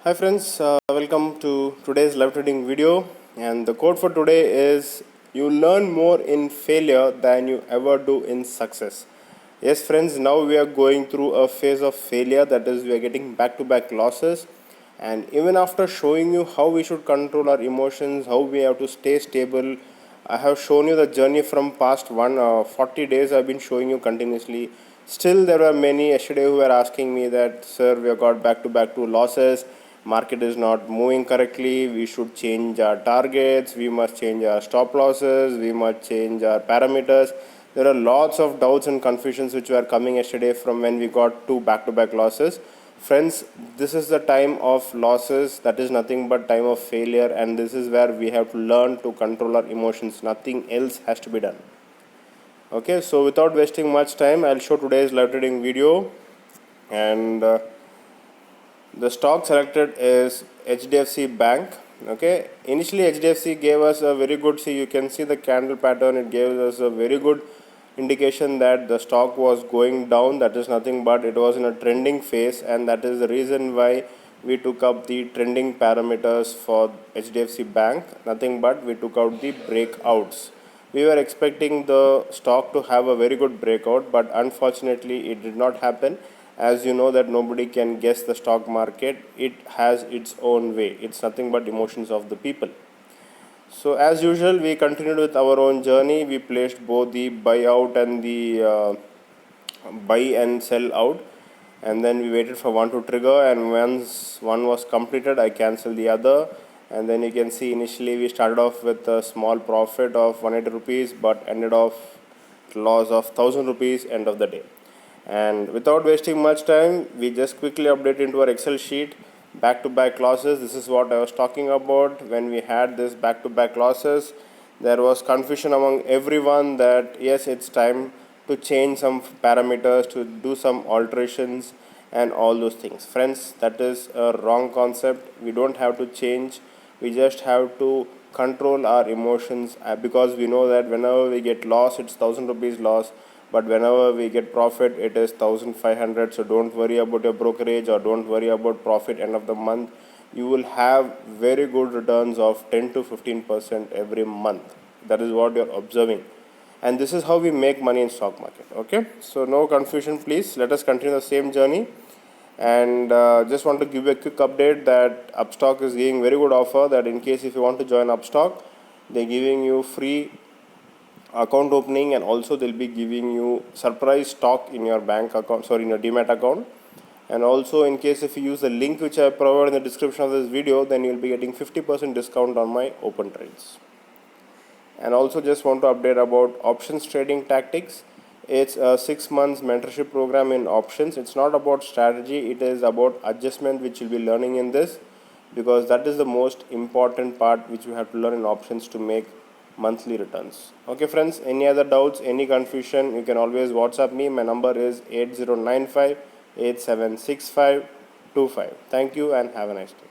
Hi friends, welcome to today's live trading video, and the quote for today is you learn more in failure than you ever do in success. Yes friends, now we are going through a phase of failure, that is we are getting back-to-back losses, and even after showing you how we should control our emotions, how we have to stay stable, I have shown you the journey from past 40 days. I've been showing you continuously. Still there were many yesterday who were asking me that, sir, we have got back to losses, market is not moving correctly, we should change our targets, we must change our stop losses, we must change our parameters. There are lots of doubts and confusions which were coming yesterday from when we got two back-to-back losses. Friends, this is the time of losses, that is nothing but time of failure, and this is where we have to learn to control our emotions. Nothing else has to be done. Okay, so without wasting much time, I'll show today's live trading video, and the stock selected is Hdfcbank. Okay, initially Hdfc gave us a very good, see, you can see the candle pattern, it gave us a very good indication that the stock was going down. That is nothing but it was in a trending phase, and that is the reason why we took up the trending parameters for Hdfcbank. Nothing but we took out the breakouts. We were expecting the stock to have a very good breakout, but unfortunately it did not happen. As you know that nobody can guess the stock market, it has its own way. It's nothing but emotions of the people. So as usual, we continued with our own journey. We placed both the buy out and the buy and sell out, and then we waited for one to trigger, and once one was completed, I canceled the other. And then you can see initially we started off with a small profit of 180 rupees, but ended off loss of 1000 rupees end of the day. And without wasting much time, we just quickly update into our Excel sheet back-to-back losses. This is what I was talking about. When we had this back-to-back losses, there was confusion among everyone that yes, it's time to change some parameters, to do some alterations and all those things. Friends, that is a wrong concept. We don't have to change, we just have to control our emotions, because we know that whenever we get loss, it's 1000 rupees loss, but whenever we get profit, it is 1500. So don't worry about your brokerage, or don't worry about profit end of the month. You will have very good returns of 10 to 15% every month. That is what you're observing, and this is how we make money in stock market. Okay, so no confusion please. Let us continue the same journey, and just want to give you a quick update that Upstock is giving very good offer, that in case if you want to join Upstock, they're giving you free account opening, and also they'll be giving you surprise stock in your bank account, in your demat account. And also, in case if you use the link which I provided in the description of this video, then you'll be getting 50% discount on my open trades. And also just want to update about options trading tactics. It's a 6 months mentorship program in options. It's not about strategy, it is about adjustment which you'll be learning in this, because that is the most important part which you have to learn in options to make monthly returns. Okay friends, any other doubts, any confusion, you can always WhatsApp me. My number is 8095 876525. Thank you and have a nice day.